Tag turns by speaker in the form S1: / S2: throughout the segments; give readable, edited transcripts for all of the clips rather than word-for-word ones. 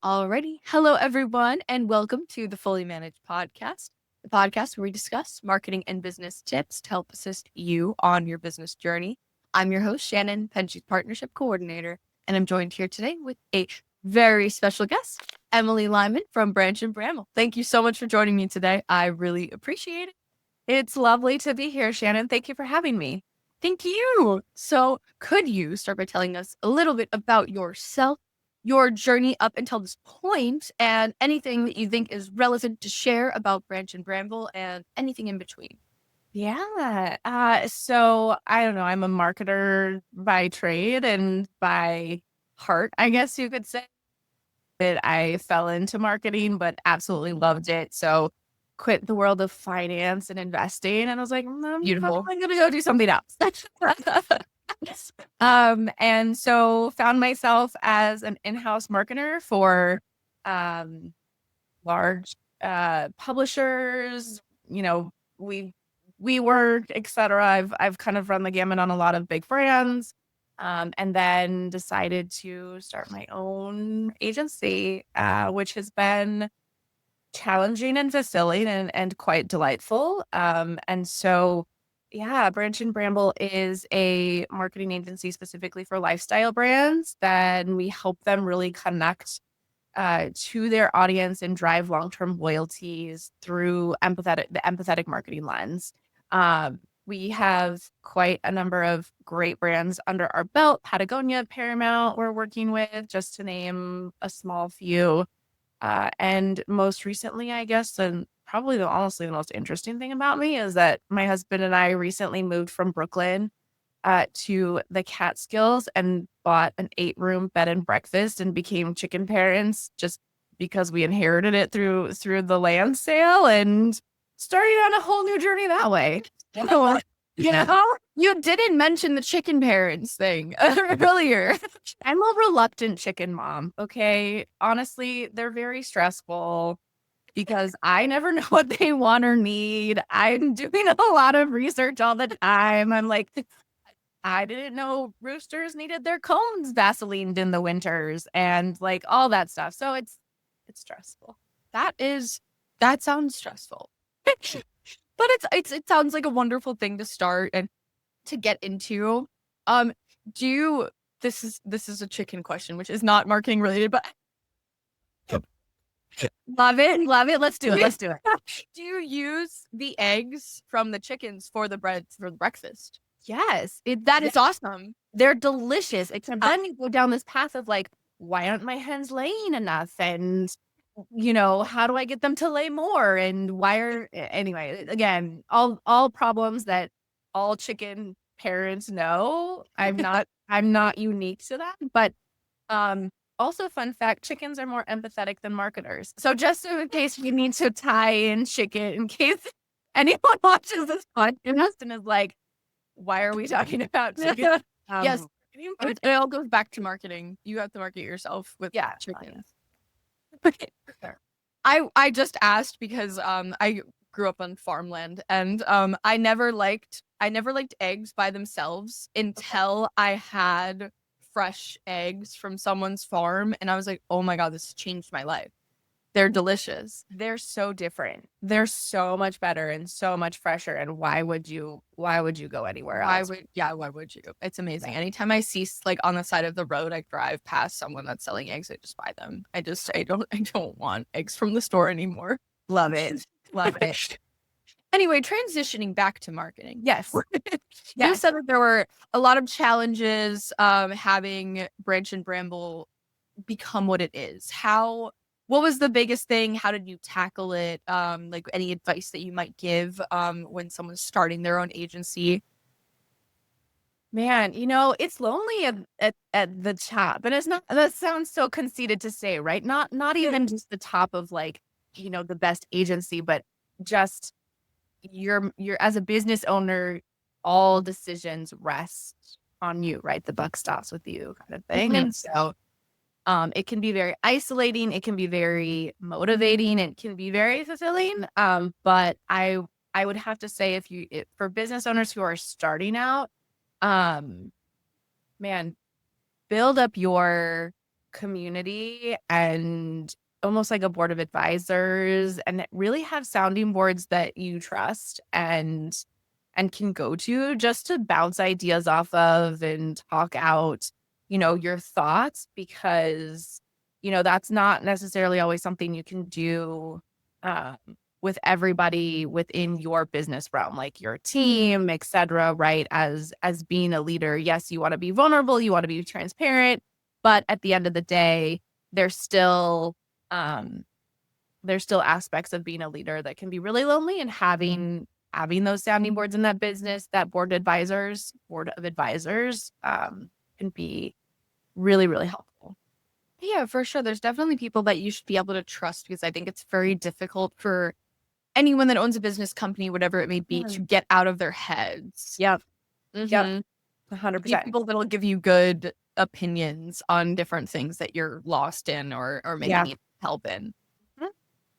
S1: Alrighty. Hello, everyone, and welcome to the Fully Managed Podcast, the podcast where we discuss marketing and business tips to help assist you on your business journey. I'm your host, Shannon, Penji's Partnership Coordinator, and I'm joined here today with a very special guest, Emily Lyman from Branch and Bramble. Thank you so much for joining me today. I really appreciate it. It's lovely to be here, Shannon. Thank you for having me. Thank you. So, could you start by telling us a little bit about yourself, your journey up until this point, and anything that you think is relevant to share about Branch and Bramble and anything in between?
S2: Yeah. So I don't know. I'm a marketer by trade and by heart, I guess you could say. That I fell into marketing, but absolutely loved it. So quit the world of finance and investing, and I was like,
S1: Beautiful.
S2: I'm gonna go do something else. And so found myself as an in-house marketer for large publishers. We work, etc. I've kind of run the gamut on a lot of big brands, and then decided to start my own agency, which has been challenging and fulfilling and quite delightful. And so, yeah, Branch and Bramble is a marketing agency specifically for lifestyle brands. Then we help them really connect to their audience and drive long-term loyalties through the empathetic marketing lens. We have quite a number of great brands under our belt. Patagonia, Paramount, we're working with, just to name a small few. And most recently, I guess, and probably honestly the most interesting thing about me is that my husband and I recently moved from Brooklyn to the Catskills and bought an 8-room bed and breakfast and became chicken parents just because we inherited it through the land sale and started on a whole new journey that way.
S1: You know, you didn't mention the chicken parents thing earlier.
S2: I'm a reluctant chicken mom. Okay. Honestly, they're very stressful because I never know what they want or need. I'm doing a lot of research all the time. I'm like, I didn't know roosters needed their cones Vaselined in the winters and like all that stuff. So it's stressful.
S1: That sounds stressful. But it sounds like a wonderful thing to start and to get into. Do you this is a chicken question, which is not marketing related, but
S2: Love it. Love it. Let's do it. Let's do it.
S1: do you use the eggs from the chickens for the bread for the breakfast?
S2: Yes.
S1: That is awesome.
S2: They're delicious. Except then you go down this path of like, why aren't my hens laying enough? And how do I get them to lay more? And anyway, again, all problems that all chicken parents know. I'm not unique to that. But also fun fact, chickens are more empathetic than marketers. So just in case you need to tie in chicken, in case anyone watches this podcast and is like, why are we talking about chicken?
S1: Yes. It all goes back to marketing. You have to market yourself with chickens. Okay. I just asked because I grew up on farmland and I never liked eggs by themselves until I had fresh eggs from someone's farm and I was like, "Oh my God, this changed my life." They're delicious.
S2: They're so different. They're so much better and so much fresher. And why would you go anywhere else?
S1: Why would you? It's amazing. Anytime I see like on the side of the road, I drive past someone that's selling eggs, I just buy them. I don't want eggs from the store anymore.
S2: Love it. Love it.
S1: Anyway, transitioning back to marketing.
S2: Yes.
S1: You said that there were a lot of challenges having Branch and Bramble become what it is. What was the biggest thing? How did you tackle it? Like any advice that you might give when someone's starting their own agency?
S2: Man, it's lonely at the top. And it's not, that sounds so conceited to say, right? Not even just the top of like, the best agency, but just you're as a business owner, all decisions rest on you, right? The buck stops with you kind of thing. And so it can be very isolating. It can be very motivating. It can be very fulfilling. But I would have to say for business owners who are starting out, man, build up your community and almost like a board of advisors, and really have sounding boards that you trust and can go to just to bounce ideas off of and talk out, your thoughts, because, that's not necessarily always something you can do um, with everybody within your business realm, like your team, et cetera, right? As being a leader, yes, you want to be vulnerable, you want to be transparent, but at the end of the day, there's still um, there's still aspects of being a leader that can be really lonely, and having those sounding boards in that business, that board of advisors, can be really, really helpful.
S1: Yeah, for sure. There's definitely people that you should be able to trust, because I think it's very difficult for anyone that owns a business company, whatever it may be, to get out of their heads.
S2: Yep. Yep.
S1: Mhm. Be
S2: 100%.
S1: people that'll give you good opinions on different things that you're lost in, or maybe
S2: Yeah.
S1: need help in.
S2: Mhm.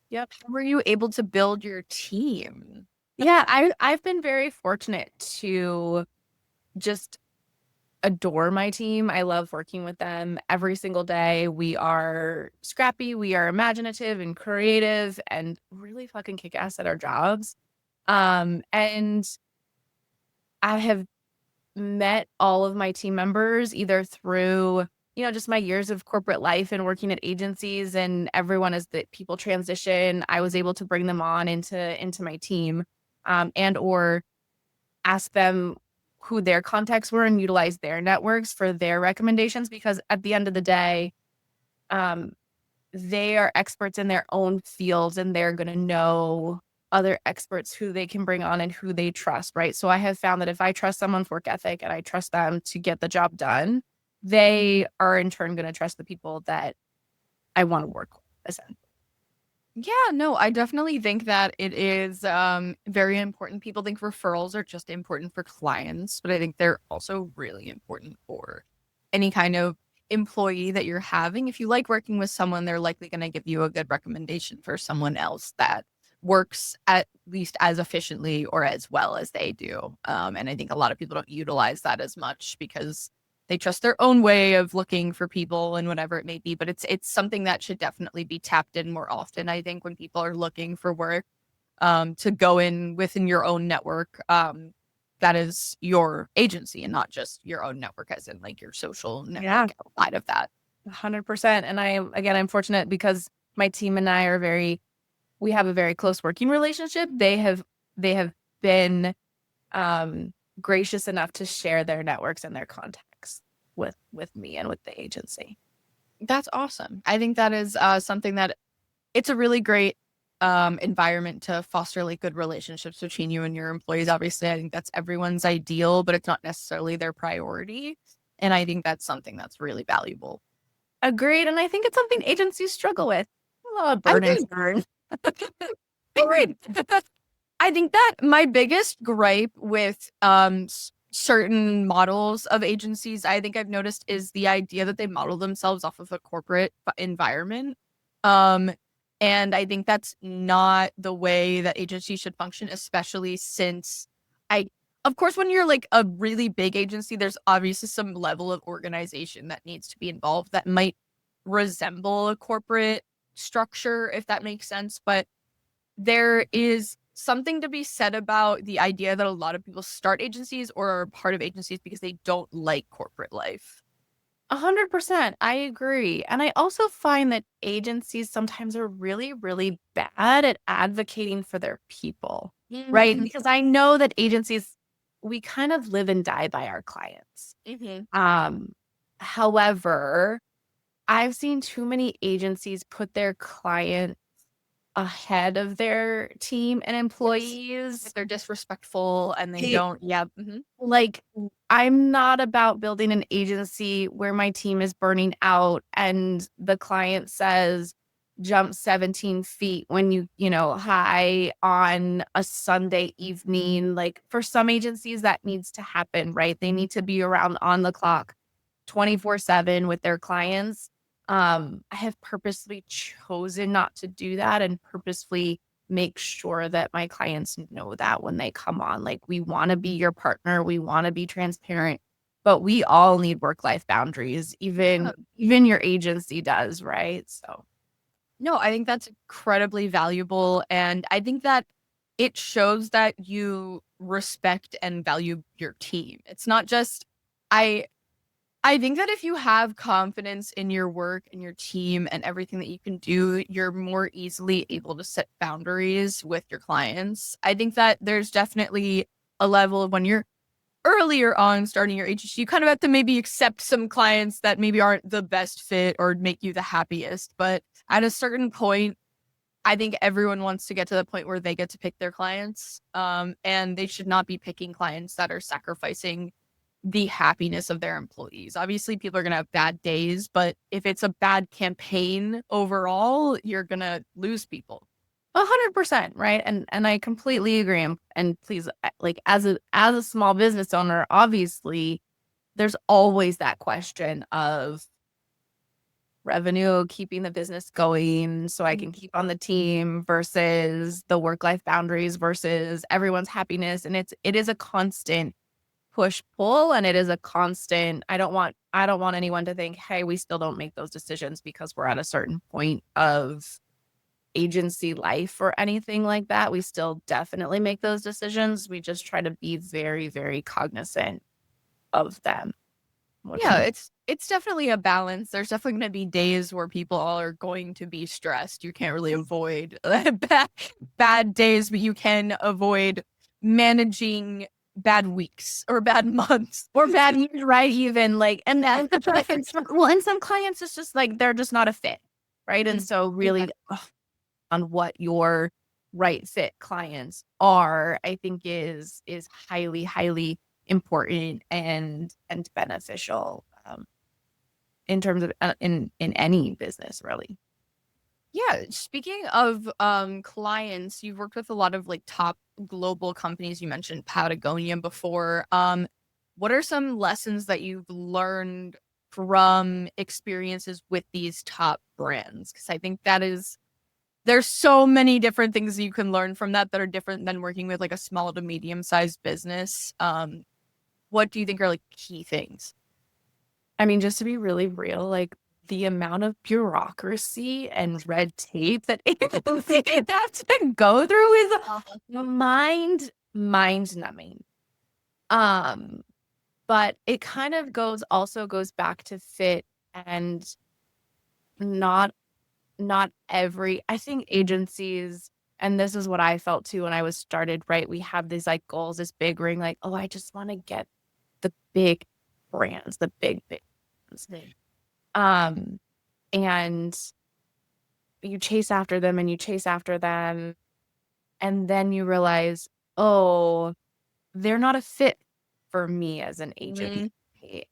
S2: Yep.
S1: How were you able to build your team?
S2: Yeah, I've been very fortunate to just adore my team. I love working with them every single day. We are scrappy, we are imaginative and creative and really fucking kick ass at our jobs. And I have met all of my team members either through, just my years of corporate life and working at agencies, and everyone as the people transition, I was able to bring them on into my team, and or ask them who their contacts were and utilize their networks for their recommendations, because at the end of the day, um, they are experts in their own fields, and they're going to know other experts who they can bring on and who they trust, right? So I have found that if I trust someone's work ethic and I trust them to get the job done, they are in turn going to trust the people that I want to work with, essentially.
S1: Yeah, no, I definitely think that it is very important. People think referrals are just important for clients, but I think they're also really important for any kind of employee that you're having. If you like working with someone, they're likely going to give you a good recommendation for someone else that works at least as efficiently or as well as they do. And I think a lot of people don't utilize that as much because they trust their own way of looking for people and whatever it may be. But it's something that should definitely be tapped in more often, I think, when people are looking for work, to go in within your own network, that is your agency, and not just your own network as in like your social
S2: Yeah,
S1: network outside of that.
S2: 100%. And I'm fortunate because my team and I we have a very close working relationship. They have been gracious enough to share their networks and their contacts with me and with the agency.
S1: That's awesome. I think that is something that it's a really great environment to foster like good relationships between you and your employees. Obviously, I think that's everyone's ideal, but it's not necessarily their priority. And I think that's something that's really valuable.
S2: Agreed. And I think it's something agencies struggle with. Oh,
S1: I
S2: burn and
S1: think
S2: burn.
S1: agreed. I think that my biggest gripe with certain models of agencies, I think I've noticed, is the idea that they model themselves off of a corporate environment. Um, and I think that's not the way that agencies should function, especially since of course, when you're like a really big agency, there's obviously some level of organization that needs to be involved that might resemble a corporate structure, if that makes sense. But there is something to be said about the idea that a lot of people start agencies or are part of agencies because they don't like corporate life.
S2: 100%. I agree. And I also find that agencies sometimes are really, really bad at advocating for their people, right? Because I know that agencies, we kind of live and die by our clients. Um, However, I've seen too many agencies put their client ahead of their team and employees.
S1: If they're disrespectful and they don't, yeah.
S2: Like, I'm not about building an agency where my team is burning out and the client says, jump 17 feet when high on a Sunday evening. Like, for some agencies, that needs to happen, right? They need to be around on the clock 24/7 with their clients. I have purposely chosen not to do that and purposefully make sure that my clients know that when they come on. Like, we want to be your partner, we want to be transparent, but we all need work-life boundaries.
S1: Yeah.
S2: Even your agency does, right? So
S1: No, I think that's incredibly valuable. And I think that it shows that you respect and value your team. It's not just, I, I think that if you have confidence in your work and your team and everything that you can do, you're more easily able to set boundaries with your clients. I think that there's definitely a level of when you're earlier on starting your agency, you kind of have to maybe accept some clients that maybe aren't the best fit or make you the happiest. But at a certain point, I think everyone wants to get to the point where they get to pick their clients. And they should not be picking clients that are sacrificing the happiness of their employees. Obviously, people are going to have bad days, but if it's a bad campaign overall, you're going to lose people.
S2: 100%, right? And I completely agree. And please, like as a small business owner, obviously, there's always that question of revenue, keeping the business going so I can keep on the team versus the work-life boundaries versus everyone's happiness. And it is a constant push pull, and it is a constant. I don't want anyone to think, hey, we still don't make those decisions because we're at a certain point of agency life or anything like that. We still definitely make those decisions. We just try to be very, very cognizant of them.
S1: Yeah, it's definitely a balance. There's definitely going to be days where people are going to be stressed. You can't really avoid bad days, but you can avoid managing bad weeks or bad months.
S2: Or bad years, right? Even like, and then well, and some clients, it's just like they're just not a fit, right? And so really on what your right fit clients are, I think is highly, highly important and beneficial in terms of in any business, really.
S1: Yeah, speaking of clients, you've worked with a lot of like top global companies. You mentioned Patagonia before. What are some lessons that you've learned from experiences with these top brands? Because I think that is there's so many different things you can learn from that are different than working with like a small to medium sized business. What do you think are like key things?
S2: I mean, just to be really real, like the amount of bureaucracy and red tape that it has to go through is mind numbing. Um, but it kind of also goes back to fit, and not every, I think agencies, and this is what I felt too when I was started, right? We have these like goals, this big ring, like, oh, I just want to get the big brands, the big brands. Um, and you chase after them and you chase after them. And then you realize, oh, they're not a fit for me as an agency.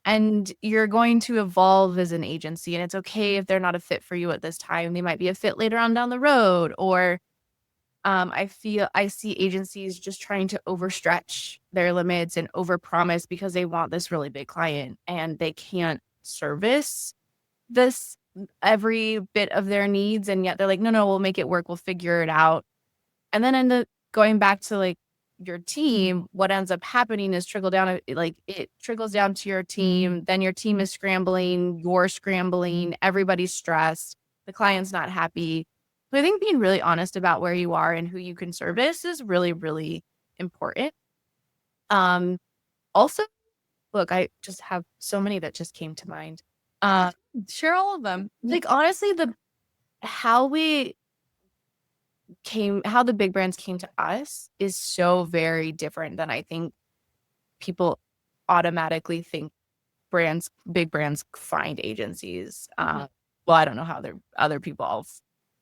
S2: And you're going to evolve as an agency. And it's okay if they're not a fit for you at this time. They might be a fit later on down the road. Or I see agencies just trying to overstretch their limits and overpromise because they want this really big client and they can't service this every bit of their needs, and yet they're like, no, we'll make it work, we'll figure it out. And then end up going back to like your team. What ends up happening is it trickles down to your team, then your team is scrambling, you're scrambling, everybody's stressed, the client's not happy. So I think being really honest about where you are and who you can service is really, really important. Also, look, I just have so many that just came to mind.
S1: Share all of them.
S2: Like honestly, how the big brands came to us is so very different than I think people automatically think big brands find agencies. Well, I don't know how other people all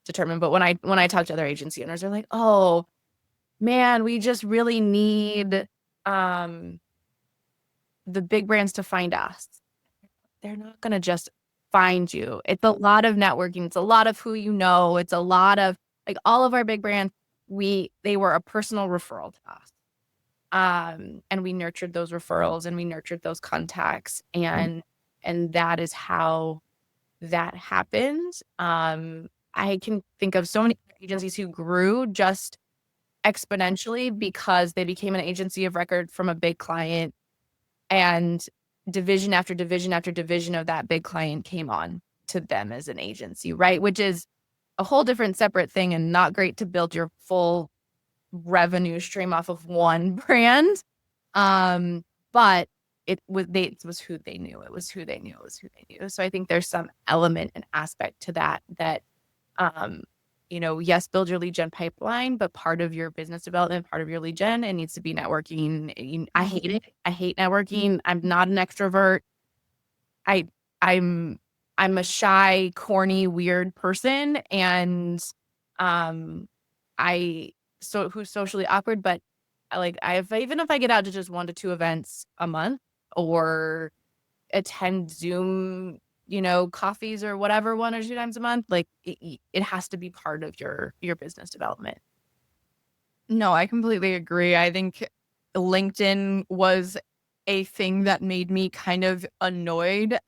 S2: determine, but when I talk to other agency owners, they're like, oh man, we just really need the big brands to find us. They're not going to just find you. It's a lot of networking. It's a lot of who you know. It's a lot of like all of our big brands. They were a personal referral to us. And we nurtured those referrals and we nurtured those contacts, and that is how that happened. I can think of so many agencies who grew just exponentially because they became an agency of record from a big client, and division after division after division of that big client came on to them as an agency, right? Which is a whole different separate thing and not great to build your full revenue stream off of one brand. But it was who they knew. It was who they knew. It was who they knew. So I think there's some element and aspect to that, yes, build your lead gen pipeline, but part of your business development, part of your lead gen, it needs to be networking. I hate it. I hate networking. I'm not an extrovert. I'm a shy, corny, weird person, and who's socially awkward, but even if I get out to just 1 to 2 events a month or attend Zoom, coffees or whatever 1 or 2 times a month, like it has to be part of your business development.
S1: No, I completely agree. I think LinkedIn was a thing that made me kind of annoyed.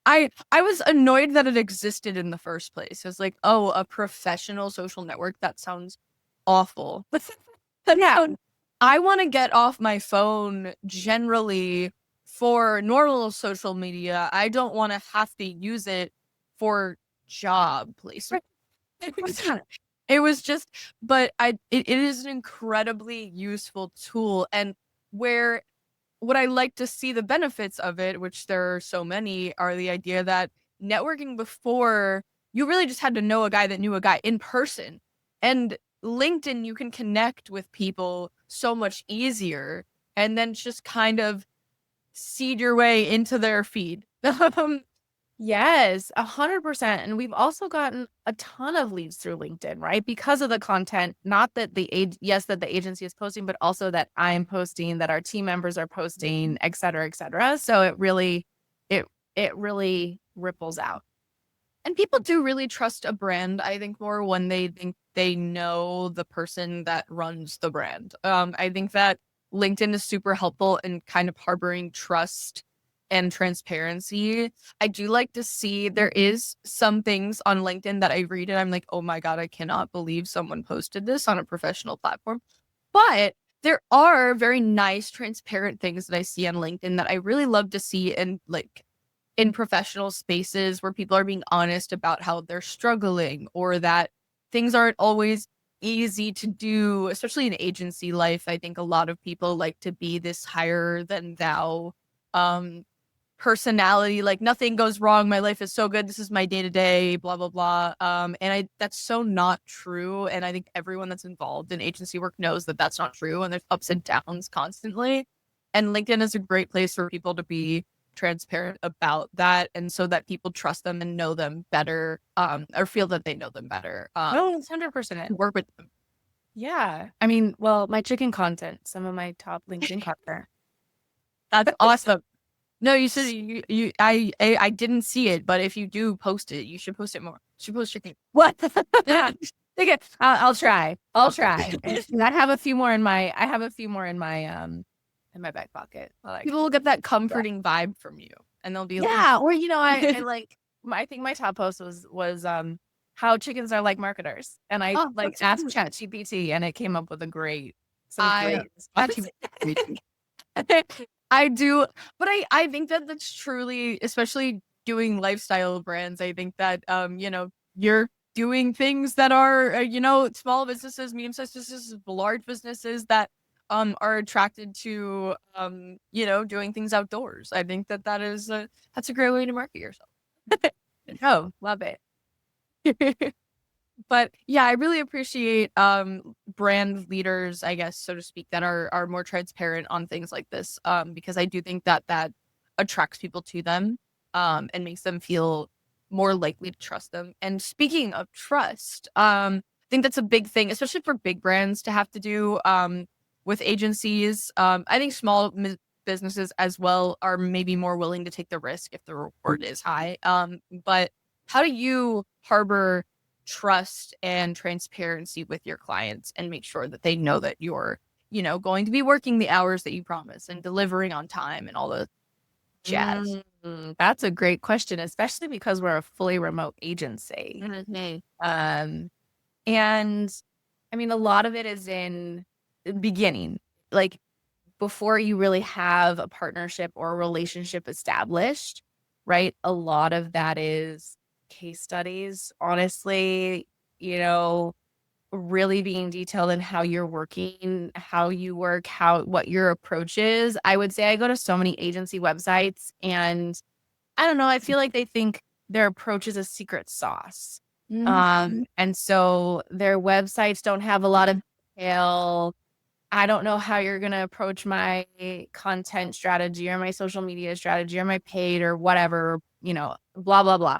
S1: I was annoyed that it existed in the first place. It was like, oh, a professional social network. That sounds awful.
S2: Yeah.
S1: I want to get off my phone generally for normal social media. I don't want to have to use it for job placement. It was just, but it is an incredibly useful tool. And what I like to see the benefits of it, which there are so many, are the idea that networking before, you really just had to know a guy that knew a guy in person. And LinkedIn, you can connect with people so much easier and then just kind of seed your way into their feed.
S2: Yes, 100%. And we've also gotten a ton of leads through LinkedIn, right? Because of the content, not that that the agency is posting, but also that I'm posting, that our team members are posting, et cetera, et cetera. So it really ripples out.
S1: And people do really trust a brand, I think, more when they think they know the person that runs the brand. I think that LinkedIn is super helpful in kind of harboring trust and transparency. I do like to see there is some things on LinkedIn that I read and I'm like, oh my God, I cannot believe someone posted this on a professional platform. But there are very nice, transparent things that I see on LinkedIn that I really love to see in professional spaces where people are being honest about how they're struggling or that things aren't always easy to do, especially in agency life. I think a lot of people like to be this higher than thou personality, like nothing goes wrong, my life is so good, this is my day-to-day, blah blah blah. And that's so not true, and I think everyone that's involved in agency work knows that that's not true, and there's ups and downs constantly, and LinkedIn is a great place for people to be transparent about that, and so that people trust them and know them better, or feel that they know them better.
S2: 100%.
S1: Work with them.
S2: Yeah. I mean, well, my chicken content, some of my top LinkedIn content.
S1: That's awesome. No, you said I didn't see it, but if you do post it, you should post it more. You should post your thing.
S2: What? Yeah. I'll try. I'll try. I have a few more in my in my back pocket.
S1: People will get that comforting vibe from you, and they'll be
S2: yeah. Or I like. I think my top post was how chickens are like marketers, and I asked ChatGPT, and it came up with great.
S1: I do, but I think that that's truly, especially doing lifestyle brands. I think that you're doing things that are small businesses, medium-sized businesses, large businesses that are attracted to doing things outdoors. I think that that's a great way to market yourself.
S2: Oh, love it.
S1: But yeah, I really appreciate brand leaders, I guess, so to speak, that are more transparent on things like this, because I do think that attracts people to them, and makes them feel more likely to trust them. And speaking of trust, I think that's a big thing, especially for big brands to have to do with agencies. I think small businesses as well are maybe more willing to take the risk if the reward is high. But how do you harbor trust and transparency with your clients and make sure that they know that you're going to be working the hours that you promise and delivering on time and all the jazz?
S2: That's a great question, especially because we're a fully remote agency. And I mean, a lot of it is in the beginning, like before you really have a partnership or a relationship established, right? A lot of that is case studies, honestly, really being detailed in how you're working, how you work, what your approach is. I would say I go to so many agency websites and I don't know, I feel like they think their approach is a secret sauce. And so their websites don't have a lot of detail. I don't know how you're going to approach my content strategy or my social media strategy or my paid or whatever, blah, blah, blah.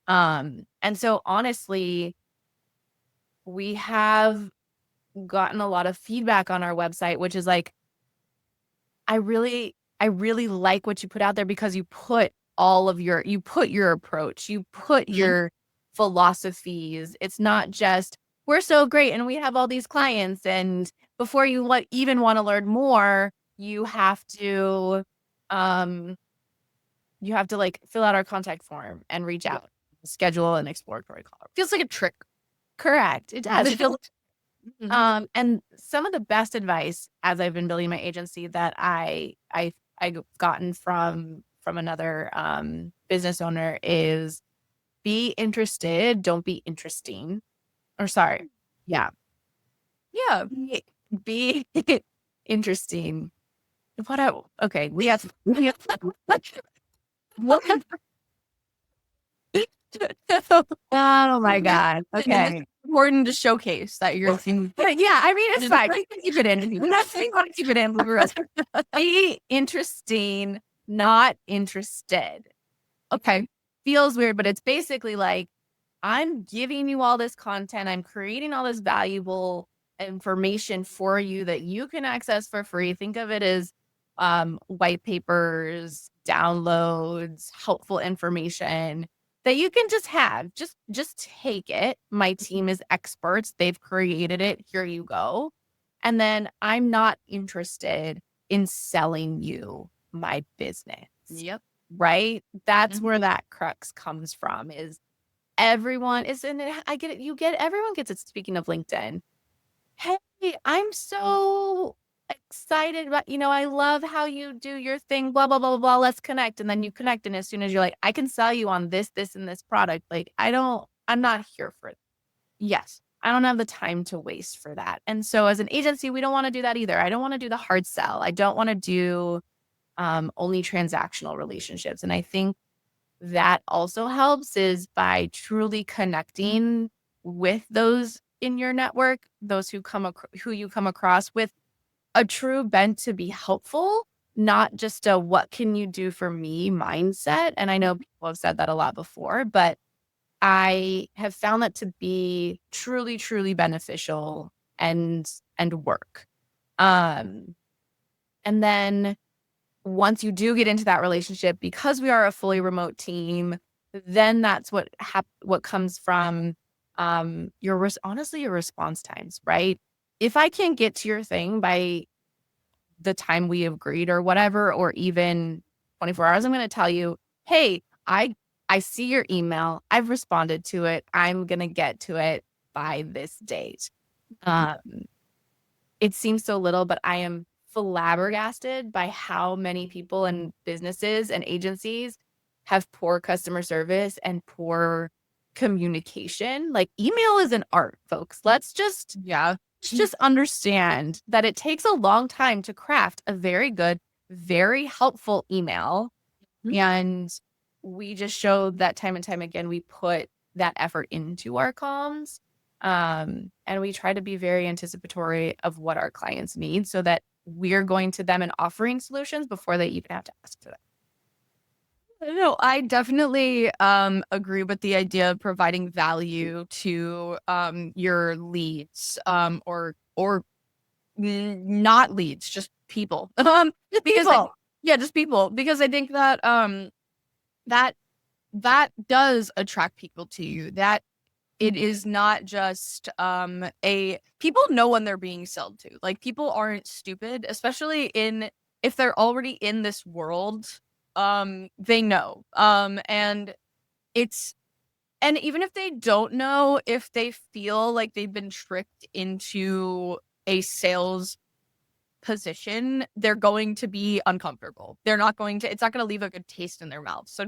S2: And so honestly, we have gotten a lot of feedback on our website, which is like, I really like what you put out there because you put your approach, you put your philosophies. It's not just, we're so great and we have all these clients. And before you even want to learn more, you have to, like fill out our contact form and reach out, schedule an exploratory call.
S1: Feels like a trick.
S2: Correct. It does. It feels
S1: Mhm.
S2: and some of the best advice as I've been building my agency that I gotten from another business owner is be interested, don't be interesting. Or sorry. Yeah.
S1: Yeah.
S2: Be interesting. Okay, we have what oh my God. Okay.
S1: It's important to showcase that you're
S2: Yeah, I mean it's fine.
S1: keep it in.
S2: I'm not saying want to keep it in. Be interesting, not interested.
S1: Okay.
S2: Feels weird, but it's basically like I'm giving you all this content. I'm creating all this valuable information for you that you can access for free. Think of it as white papers, downloads, helpful information that you can just have. Just take it. My team is experts. They've created it. Here you go. And then I'm not interested in selling you my business.
S1: Yep.
S2: Right? That's where that crux comes from is everyone is in it. I get it. Everyone gets it. Speaking of LinkedIn, hey, I'm so excited about, I love how you do your thing, blah, blah, blah, blah, blah. Let's connect. And then you connect. And as soon as you're like, I can sell you on this, and this product, like, I'm not here for it. Yes. I don't have the time to waste for that. And so as an agency, we don't want to do that either. I don't want to do the hard sell. I don't want to do only transactional relationships. And I think that also helps is by truly connecting with those in your network, those who you come across with a true bent to be helpful, not just a what can you do for me mindset. And I know people have said that a lot before, but I have found that to be truly, truly beneficial and work. And then once you do get into that relationship, because we are a fully remote team, then that's what comes from your response times, right? If I can't get to your thing by the time we agreed or whatever, or even 24 hours, I'm going to tell you, hey, I see your email. I've responded to it. I'm going to get to it by this date. It seems so little, but I am flabbergasted by how many people and businesses and agencies have poor customer service and poor communication. Like email is an art, folks. Let's just understand that it takes a long time to craft a very good, very helpful email. And we just showed that time and time again, we put that effort into our comms. And we try to be very anticipatory of what our clients need so that we're going to them and offering solutions before they even have to ask for them.
S1: No, I definitely agree with the idea of providing value to your leads or not leads, just people. Because just people, because I think that that does attract people to you. That it is not just people know when they're being sold to. Like people aren't stupid, especially if they're already in this world. They know. And even if they don't know, if they feel like they've been tricked into a sales position, they're going to be uncomfortable. It's not going to leave a good taste in their mouth. So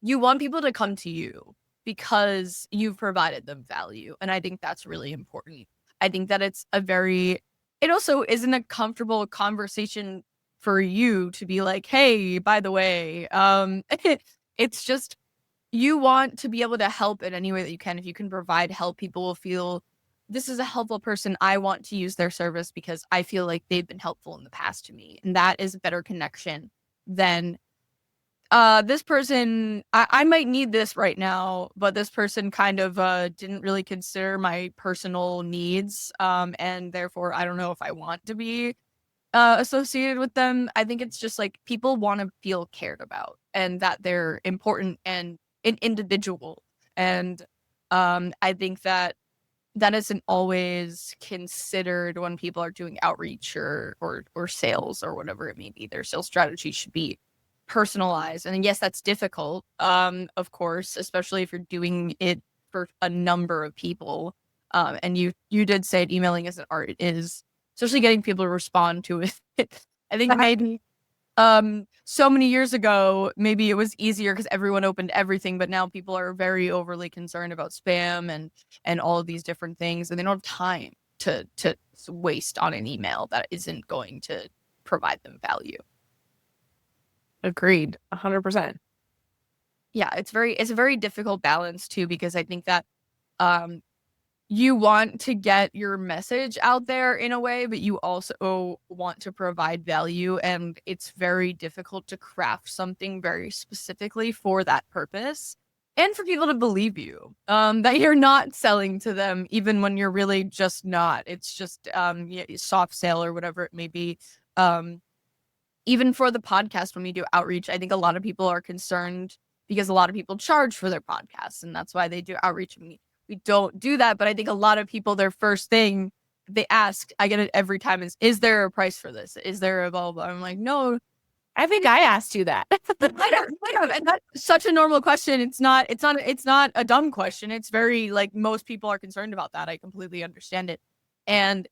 S1: you want people to come to you because you've provided them value. And I think that's really important. I think that it also isn't a comfortable conversation for you to be like, hey, by the way, it's just, you want to be able to help in any way that you can. If you can provide help, people will feel this is a helpful person. I want to use their service because I feel like they've been helpful in the past to me. And that is a better connection than this person, I might need this right now, but this person kind of didn't really consider my personal needs. And therefore, I don't know if I want to be associated with them. I think it's just like people want to feel cared about and that they're important and an individual. And I think that isn't always considered when people are doing outreach or sales or whatever it may be. Their sales strategy should be personalized. And yes, that's difficult, of course, especially if you're doing it for a number of people. And you did say it, emailing is an art. It is, especially getting people to respond to it. I think maybe so many years ago, maybe it was easier because everyone opened everything, but now people are very overly concerned about spam and all of these different things, and they don't have time to waste on an email that isn't going to provide them value.
S2: Agreed, 100%.
S1: Yeah, it's a very difficult balance too, because I think that you want to get your message out there in a way, but you also want to provide value, and it's very difficult to craft something very specifically for that purpose and for people to believe you, that you're not selling to them even when you're really just not. It's just soft sale or whatever it may be. Even for the podcast, when we do outreach, I think a lot of people are concerned because a lot of people charge for their podcasts, and that's why they do outreach. We don't do that, but I think a lot of people, their first thing they ask, I get it every time, is there a price for this? Is there a blah, blah, blah? I'm like, no.
S2: I think I asked you that.
S1: I know. And that's such a normal question. It's not a dumb question. It's very, like, most people are concerned about that. I completely understand it. And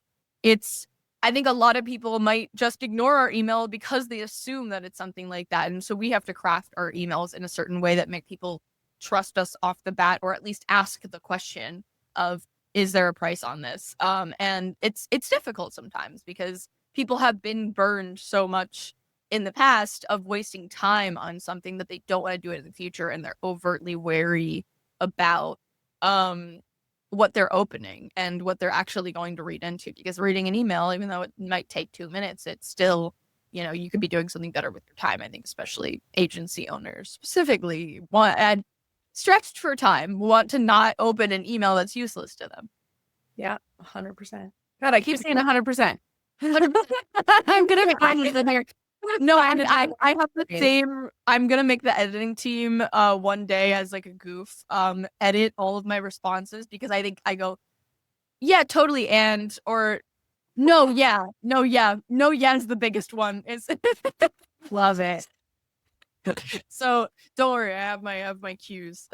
S1: I think a lot of people might just ignore our email because they assume that it's something like that. And so we have to craft our emails in a certain way that make people trust us off the bat, or at least ask the question of, is there a price on this? And it's difficult sometimes because people have been burned so much in the past of wasting time on something that they don't want to do it in the future, and they're overtly wary about what they're opening and what they're actually going to read into, because reading an email, even though it might take 2 minutes, it's still, you could be doing something better with your time. I think especially agency owners specifically stretched for time want to not open an email that's useless to them.
S2: Yeah, 100%. God, I keep saying 100%. I'm gonna find it in here.
S1: No, I have the same. I'm gonna make the editing team one day as like a goof edit all of my responses, because I think I go, yeah, totally, and or no, yeah, no, yeah, no, yeah is the biggest one. Is
S2: love it.
S1: So don't worry, I have my cues.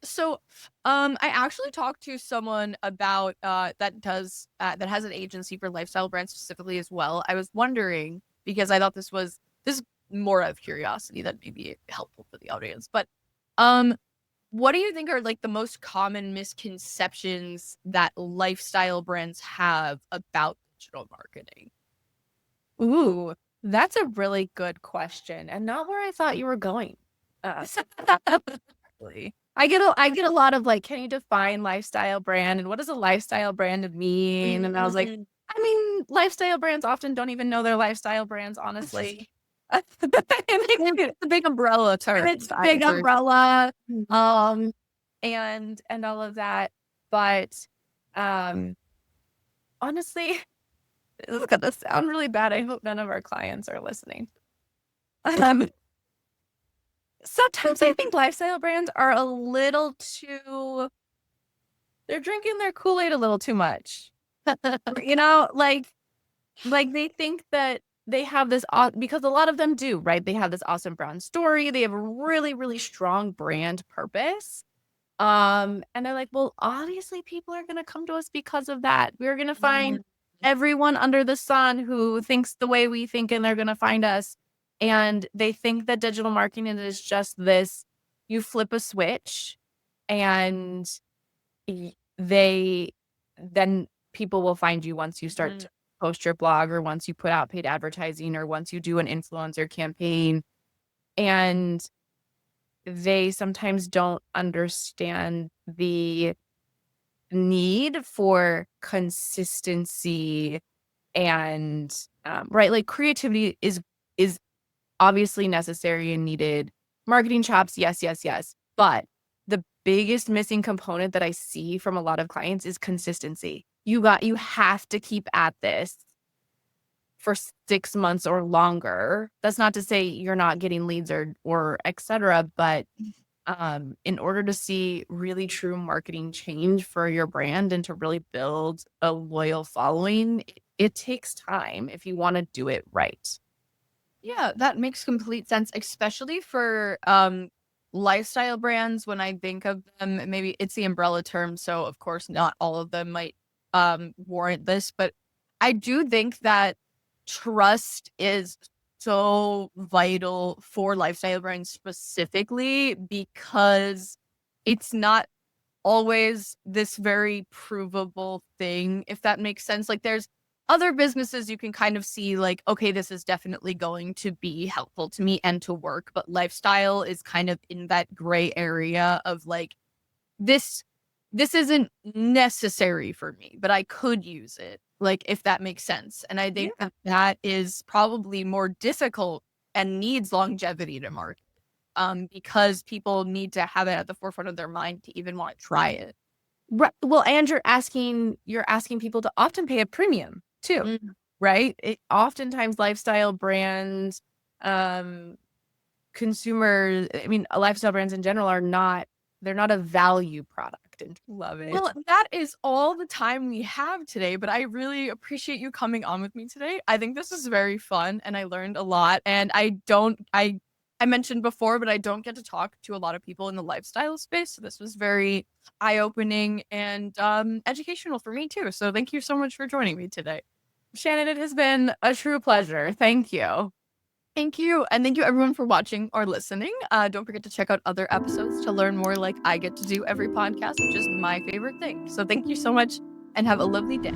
S1: So, I actually talked to someone about that has an agency for lifestyle brands specifically as well. I was wondering, because I thought this is more out of curiosity that may be helpful for the audience. But what do you think are like the most common misconceptions that lifestyle brands have about digital marketing?
S2: Ooh, that's a really good question, and not where I thought you were going. I get a lot of like, can you define lifestyle brand, and what does a lifestyle brand mean? And I was like, I mean, lifestyle brands often don't even know they're lifestyle brands, honestly.
S1: It's a big umbrella term.
S2: It's a big umbrella, and all of that. But honestly, this is gonna sound really bad. I hope none of our clients are listening. Sometimes I think lifestyle brands are a little too, they're drinking their Kool-Aid a little too much. Like they think that they have this, because a lot of them do, right? They have this awesome brand story. They have a really, really strong brand purpose. And they're like, well, obviously people are going to come to us because of that. We're going to find everyone under the sun who thinks the way we think, and they're going to find us. And they think that digital marketing is just this, you flip a switch and then people will find you once you start to post your blog, or once you put out paid advertising, or once you do an influencer campaign. And they sometimes don't understand the need for consistency and right, like creativity is obviously necessary and needed. Marketing chops, yes, yes, yes. But the biggest missing component that I see from a lot of clients is consistency. You have to keep at this for 6 months or longer. That's not to say you're not getting leads or et cetera, but in order to see really true marketing change for your brand and to really build a loyal following, it takes time if you want to do it right.
S1: Yeah, that makes complete sense, especially for lifestyle brands. When I think of them, maybe it's the umbrella term, so of course not all of them might warrant this, but I do think that trust is so vital for lifestyle brands specifically, because it's not always this very provable thing, if that makes sense. Like, there's other businesses you can kind of see, like, okay, this is definitely going to be helpful to me and to work, but lifestyle is kind of in that gray area of like, this isn't necessary for me, but I could use it, like, if that makes sense. And I think that is probably more difficult and needs longevity to market, because people need to have it at the forefront of their mind to even want to try it.
S2: Right. Well, and you're asking people to often pay a premium too, right? Oftentimes lifestyle brands, consumers, I mean, lifestyle brands in general they're not a value product. And love it.
S1: Well, that is all the time we have today, but I really appreciate you coming on with me today. I think this is very fun and I learned a lot. And I mentioned before, but I don't get to talk to a lot of people in the lifestyle space. So this was very eye-opening and educational for me too. So thank you so much for joining me today.
S2: Shannon, it has been a true pleasure. Thank you.
S1: Thank you. And thank you everyone for watching or listening. Don't forget to check out other episodes to learn more, like I get to do every podcast, which is my favorite thing. So thank you so much and have a lovely day.